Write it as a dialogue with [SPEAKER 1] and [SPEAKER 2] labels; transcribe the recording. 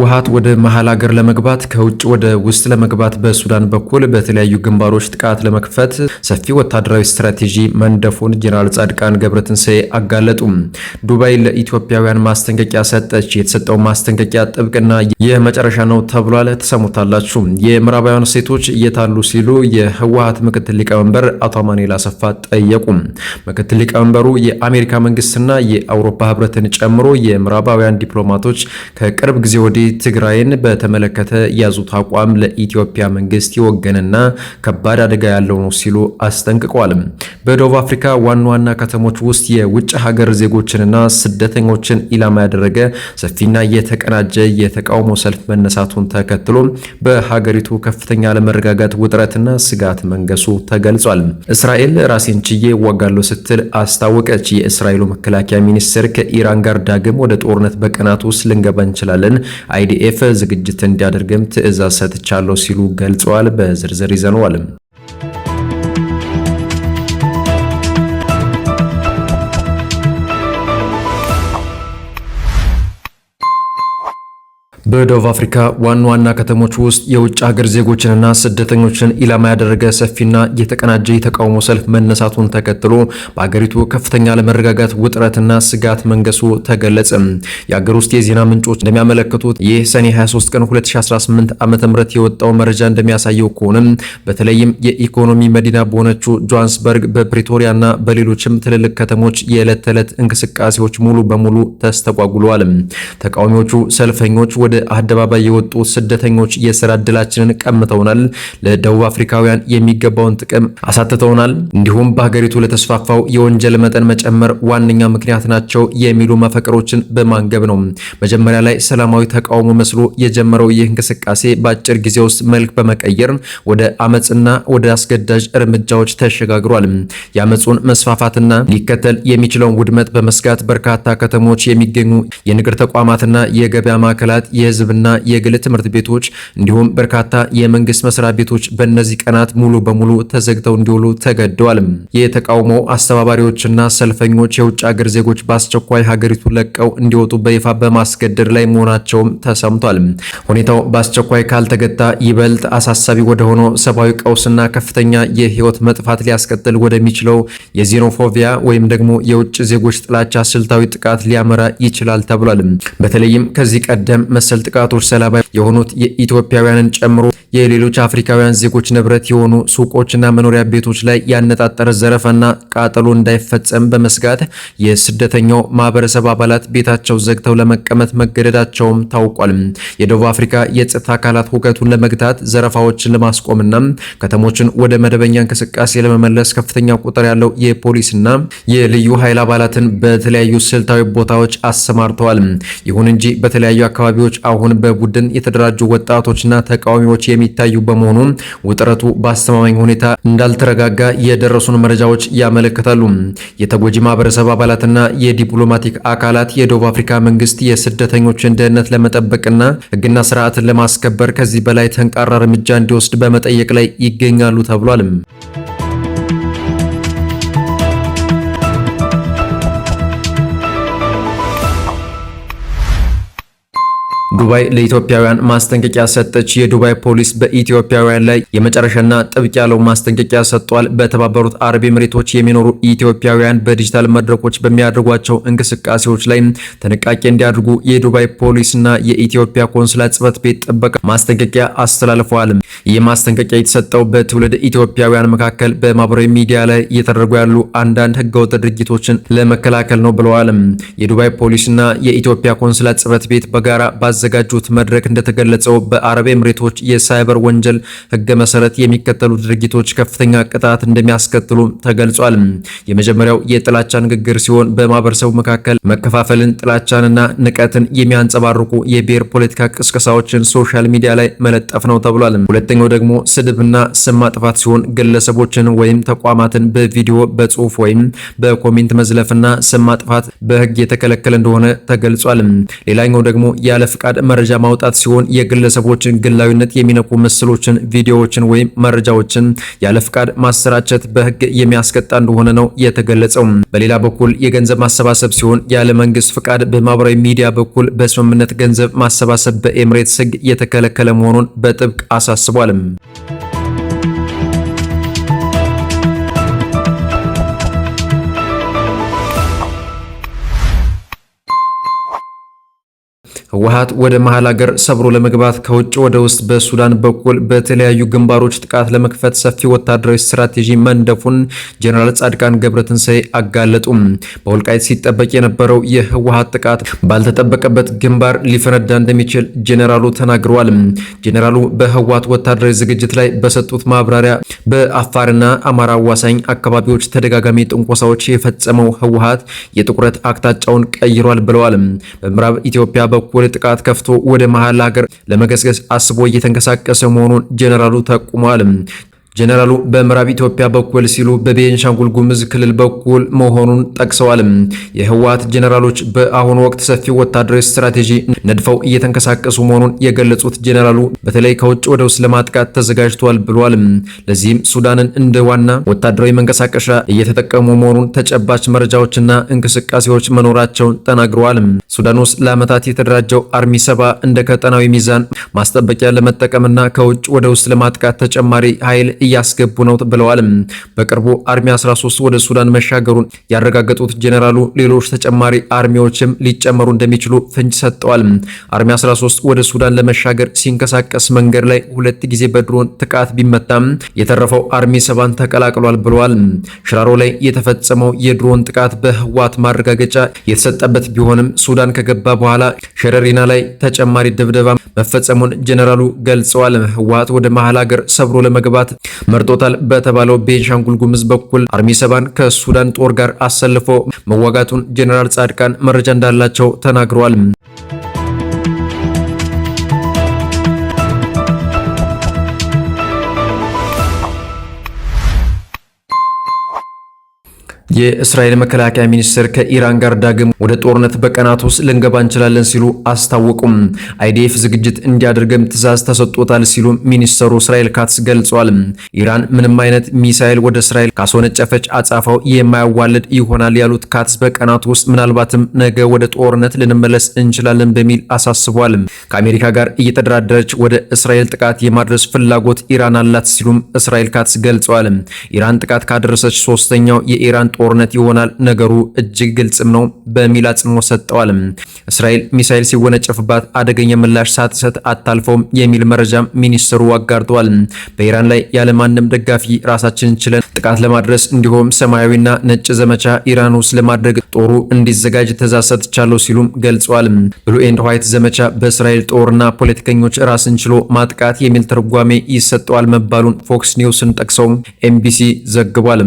[SPEAKER 1] ህወሓት ወደ መሃል ሀገር ለመግባት ከውጭ ወደ ውስጥ ለመግባት በሱዳን በኩል በተለያዩ ግንባሮች ጥቃት ለመክፈት ሰፊ ወታደራዊ ስትራቴጂ መንደፉን ጀነራል ጻድቃን ገብረትንሳኤ አጋለጡ። ዱባይ ለኢትዮጵያውያን ማስጠንቀቂያ ሰጠች። የተሰጠው ማስጠንቀቂያ ጥብቅና የመጨረሻ ነው ተብሏል። ተሰሙታላችሁ። የምዕራባውያን ሴቶች እየታሉ ሲሉ የህወሓት ምክትል ሊቀመንበር አቶ አማኑኤል አሰፋ ጠየቁ። ምክትል ሊቀመንበሩ የአሜሪካ መንግስትና የአውሮፓ ህብረትን ጨምሮ የምዕራባውያን ዲፕሎማቶች ከቅርብ ጊዜ ወዲህ ትግራይን በተመለከተ ያዙት አቋም ለኢትዮጵያ መንግስት የወገነና ከባድ አደጋ ያለው ነው ሲሉ አስጠንቅቀዋል። በደቡብ አፍሪካ ዋና ከተሞች ውስጥ የውጭ ሀገር ዜጎችንና ስደተኞችን ኢላማ ያደረገ ሰፊና የተቀናጀ የተቃውሞ ሰልፍ መነሳቱን ተከትሎ በሀገሪቱ ከፍተኛ አለመረጋጋት፣ ውጥረትና ስጋት መንገሱ ተገልጿል። እስራኤል ራሴን ችዬ እዋጋለሁ ስትል አስታወቀች። የእስራኤሉ መከላከያ ሚኒስትር ከኢራን ጋር ዳግም ወደ ጦርነት በቀናት ውስጥ ልንገባ እንችላለን፣ አይዲኤፍ ዝግጅት እንዲያደርግም ትዕዛዝ ሰጥቻለሁ ሲሉ ገልጸዋል። በዝርዝር ይዘነዋል። በደቡብ አፍሪካ ዋና ከተሞች ውስጥ የውጭ ሀገር ዜጎችንና ስደተኞችን ኢላማ ያደረገ ሰፊና የተቀናጀ የተቃውሞ ሰልፍ መነሳቱን ተከትሎ በሀገሪቱ ከፍተኛ አለመረጋጋት፣ ውጥረትና ስጋት መንገሱ ተገለጸ። የሀገር ውስጥ የዜና ምንጮች እንደሚያመለክቱት ይህ ሰኔ 23 ቀን 2018 ዓ.ም የወጣው መረጃ እንደሚያሳየው ከሆነ በተለይም የኢኮኖሚ መዲና በሆነችው ጆሃንስበርግ፣ በፕሪቶሪያና በሌሎችም ትልልቅ ከተሞች የዕለት ተዕለት እንቅስቃሴዎች ሙሉ በሙሉ ተስተጓጉለዋል። ተቃዋሚዎቹ ሰልፈኞች ወደ አደባባይ የወጡ ስደተኞች የሥራ ዕድላችንን ቀምተውናል፣ ለደቡብ አፍሪካውያን የሚገባውን ጥቅም አሳጥተውናል፣ እንዲሁም በሀገሪቱ ለተስፋፋው የወንጀል መጠን መጨመር ዋነኛ ምክንያት ናቸው የሚሉ መፈክሮችን በማንገብ ነው። መጀመሪያ ላይ ሰላማዊ ተቃውሞ መስሎ የጀመረው ይህ እንቅስቃሴ በአጭር ጊዜ ውስጥ መልክ በመቀየር ወደ አመጽና ወደ አስገዳጅ እርምጃዎች ተሸጋግሯል። የአመጹን መስፋፋትና ሊከተል የሚችለውን ውድመት በመስጋት በርካታ ከተሞች የሚገኙ የንግድ ተቋማትና የገበያ ማዕከላት፣ የህዝብና የግል ትምህርት ቤቶች እንዲሁም በርካታ የመንግስት መስሪያ ቤቶች በእነዚህ ቀናት ሙሉ በሙሉ ተዘግተው እንዲውሉ ተገደዋል። የተቃውሞ አስተባባሪዎችና ሰልፈኞች የውጭ ሀገር ዜጎች በአስቸኳይ ሀገሪቱን ለቀው እንዲወጡ በይፋ በማስገደድ ላይ መሆናቸውም ተሰምቷል። ሁኔታው በአስቸኳይ ካልተገታ ይበልጥ አሳሳቢ ወደሆነው ሰብአዊ ቀውስና ከፍተኛ የህይወት መጥፋት ሊያስከትል ወደሚችለው የዜኖፎቢያ ወይም ደግሞ የውጭ ዜጎች ጥላቻ ስልታዊ ጥቃት ሊያመራ ይችላል ተብሏል። በተለይም ከዚህ ቀደም መሰል ጥቃቶች ሰለባ የሆኑት የኢትዮጵያውያንን ጨምሮ የሌሎች አፍሪካውያን ዜጎች ንብረት የሆኑ ሱቆችና መኖሪያ ቤቶች ላይ ያነጣጠረ ዘረፋና ቃጠሎ እንዳይፈጸም በመስጋት የስደተኛው ማህበረሰብ አባላት ቤታቸው ዘግተው ለመቀመጥ መገደዳቸውም ታውቋል። የደቡብ አፍሪካ የጸጥታ አካላት ሁከቱን ለመግታት ዘረፋዎችን ለማስቆምና ከተሞችን ወደ መደበኛ እንቅስቃሴ ለመመለስ ከፍተኛ ቁጥር ያለው የፖሊስና የልዩ ኃይል አባላትን በተለያዩ ስልታዊ ቦታዎች አሰማርተዋል። ይሁን እንጂ በተለያዩ አካባቢዎች አሁን በቡድን የተደራጁ ወጣቶችና ተቃዋሚዎች የሚታዩ በመሆኑ ውጥረቱ በአስተማማኝ ሁኔታ እንዳልተረጋጋ የደረሱን መረጃዎች ያመለክታሉ። የተጎጂ ማህበረሰብ አባላትና የዲፕሎማቲክ አካላት የደቡብ አፍሪካ መንግስት የስደተኞችን ደህንነት ለመጠበቅና ሕግና ስርዓትን ለማስከበር ከዚህ በላይ ጠንካራ እርምጃ እንዲወስድ በመጠየቅ ላይ ይገኛሉ ተብሏል። ዱባይ ለኢትዮጵያውያን ማስጠንቀቂያ ሰጠች። የዱባይ ፖሊስ በኢትዮጵያውያን ላይ የመጨረሻና ጥብቅ ያለው ማስጠንቀቂያ ሰጥቷል። በተባበሩት አረብ ኤሚሬቶች የሚኖሩ ኢትዮጵያውያን በዲጂታል መድረኮች በሚያደርጓቸው እንቅስቃሴዎች ላይ ጥንቃቄ እንዲያደርጉ የዱባይ ፖሊስና የኢትዮጵያ ኮንስላ ጽሕፈት ቤት ጥበቃ ማስጠንቀቂያ አስተላልፈዋል። ይህ ማስጠንቀቂያ የተሰጠው በትውልድ ኢትዮጵያውያን መካከል በማህበራዊ ሚዲያ ላይ እየተደረጉ ያሉ አንዳንድ ህገወጥ ድርጊቶችን ለመከላከል ነው ብለዋል። የዱባይ ፖሊስና የኢትዮጵያ ኮንስላ ጽሕፈት ቤት በጋራ ባዘጋጁት መድረክ እንደተገለጸው በአረብ ኤሚሬቶች የሳይበር ወንጀል ህገ መሰረት የሚከተሉ ድርጊቶች ከፍተኛ ቅጣት እንደሚያስከትሉ ተገልጿል። የመጀመሪያው የጥላቻ ንግግር ሲሆን በማህበረሰቡ መካከል መከፋፈልን፣ ጥላቻንና ንቀትን የሚያንጸባርቁ የብሔር ፖለቲካ ቅስቀሳዎችን ሶሻል ሚዲያ ላይ መለጠፍ ነው ተብሏል። ሁለተኛው ደግሞ ስድብና ስም ማጥፋት ሲሆን ግለሰቦችን ወይም ተቋማትን በቪዲዮ በጽሁፍ ወይም በኮሜንት መዝለፍና ስም ማጥፋት በህግ የተከለከለ እንደሆነ ተገልጿል። ሌላኛው ደግሞ ያለ ፍቃድ ፍቃድ መረጃ ማውጣት ሲሆን የግለሰቦችን ግላዊነት የሚነኩ ምስሎችን፣ ቪዲዮዎችን ወይም መረጃዎችን ያለ ፍቃድ ማሰራጨት በሕግ የሚያስቀጣ እንደሆነ ነው የተገለጸው። በሌላ በኩል የገንዘብ ማሰባሰብ ሲሆን ያለ መንግስት ፍቃድ በማህበራዊ ሚዲያ በኩል በስምምነት ገንዘብ ማሰባሰብ በኤምሬትስ ሕግ የተከለከለ መሆኑን በጥብቅ አሳስቧል። ህወሓት ወደ መሃል ሀገር ሰብሮ ለመግባት ከውጭ ወደ ውስጥ በሱዳን በኩል በተለያዩ ግንባሮች ጥቃት ለመክፈት ሰፊ ወታደራዊ ስትራቴጂ መንደፉን ጀነራል ጻድቃን ገብረትንሳኤ አጋለጡም። በወልቃይት ሲጠበቅ የነበረው የህወሓት ጥቃት ባልተጠበቀበት ግንባር ሊፈነዳ እንደሚችል ጀነራሉ ተናግረዋል። ጀነራሉ በህወሓት ወታደራዊ ዝግጅት ላይ በሰጡት ማብራሪያ በአፋርና አማራ አዋሳኝ አካባቢዎች ተደጋጋሚ ጥንቆሳዎች የፈጸመው ህወሓት የትኩረት አቅጣጫውን ቀይሯል ብለዋል። በምዕራብ ኢትዮጵያ በኩል ጥቃት ከፍቶ ወደ መሃል ሀገር ለመገስገስ አስቦ እየተንቀሳቀሰ መሆኑን ጀነራሉ ጠቁመዋል። ጀነራሉ በምዕራብ ኢትዮጵያ በኩል ሲሉ በቤንሻንጉል ጉሙዝ ክልል በኩል መሆኑን ጠቅሰዋል። የህወሓት ጀነራሎች በአሁኑ ወቅት ሰፊ ወታደራዊ ስትራቴጂ ነድፈው እየተንቀሳቀሱ መሆኑን የገለጹት ጀነራሉ በተለይ ከውጭ ወደ ውስጥ ለማጥቃት ተዘጋጅተዋል ብለዋል። ለዚህም ሱዳንን እንደ ዋና ወታደራዊ መንቀሳቀሻ እየተጠቀሙ መሆኑን ተጨባጭ መረጃዎችና እንቅስቃሴዎች መኖራቸውን ተናግረዋል። ሱዳን ውስጥ ለዓመታት የተደራጀው አርሚ 7 እንደ ቀጠናዊ ሚዛን ማስጠበቂያ ለመጠቀምና ከውጭ ወደ ውስጥ ለማጥቃት ተጨማሪ ኃይል እያስገቡ ነው ብለዋል። በቅርቡ አርሚ 13 ወደ ሱዳን መሻገሩን ያረጋገጡት ጀነራሉ ሌሎች ተጨማሪ አርሚዎችም ሊጨመሩ እንደሚችሉ ፍንጭ ሰጥተዋል። አርሚ 13 ወደ ሱዳን ለመሻገር ሲንቀሳቀስ መንገድ ላይ 2 ጊዜ በድሮን ጥቃት ቢመታም የተረፈው አርሚ 7 ተቀላቅሏል ብለዋል። ሽራሮ ላይ የተፈጸመው የድሮን ጥቃት በህወሓት ማረጋገጫ የተሰጠበት ቢሆንም ሱዳን ከገባ በኋላ ሸረሪና ላይ ተጨማሪ ድብደባ መፈጸሙን ጀነራሉ ገልጸዋል። ህወሓት ወደ መሃል ሀገር ሰብሮ ለመግባት መርጦታል በተባለው ቤንሻንጉል ጉሙዝ በኩል አርሚ 7 ከሱዳን ጦር ጋር አሰልፎ መዋጋቱን ጀነራል ጻድቃን መረጃ እንዳላቸው ተናግረዋል። የእስራኤል መከላከያ ሚኒስትር ከኢራን ጋር ዳግም ወደ ጦርነት በቀናት ውስጥ ልንገባ እንችላለን ሲሉ አስታወቁም። አይዲኤፍ ዝግጅት እንዲያደርግም ትዕዛዝ ተሰጥቶታል ሲሉ ሚኒስትሩ እስራኤል ካትስ ገልጸዋል። ኢራን ምንም አይነት ሚሳኤል ወደ እስራኤል ካስወነጨፈች አጻፋው የማያዋልድ ይሆናል ያሉት ካትስ በቀናት ውስጥ ምናልባትም ነገ ወደ ጦርነት ልንመለስ እንችላለን በሚል አሳስቧል። ከአሜሪካ ጋር እየተደራደረች ወደ እስራኤል ጥቃት የማድረስ ፍላጎት ኢራን አላት ሲሉም እስራኤል ካትስ ገልጸዋል። ኢራን ጥቃት ካደረሰች ሶስተኛው የኢራን ጦርነት ይሆናል፣ ነገሩ እጅግ ግልጽም ነው በሚል አጽንኦት ሰጥተዋል። እስራኤል ሚሳኤል ሲወነጨፍባት አደገኛ ምላሽ ሳትሰጥ አታልፈውም የሚል መረጃም ሚኒስትሩ አጋርተዋል። በኢራን ላይ ያለማንም ደጋፊ ራሳችንን ችለን ጥቃት ለማድረስ እንዲሁም ሰማያዊና ነጭ ዘመቻ ኢራን ውስጥ ለማድረግ ጦሩ እንዲዘጋጅ ትዕዛዝ ሰጥቻለሁ ሲሉም ገልጸዋል። ብሉ ኤንድ ዋይት ዘመቻ በእስራኤል ጦርና ፖለቲከኞች ራስን ችሎ ማጥቃት የሚል ትርጓሜ ይሰጠዋል መባሉን ፎክስ ኒውስን ጠቅሰው ኤምቢሲ ዘግቧል።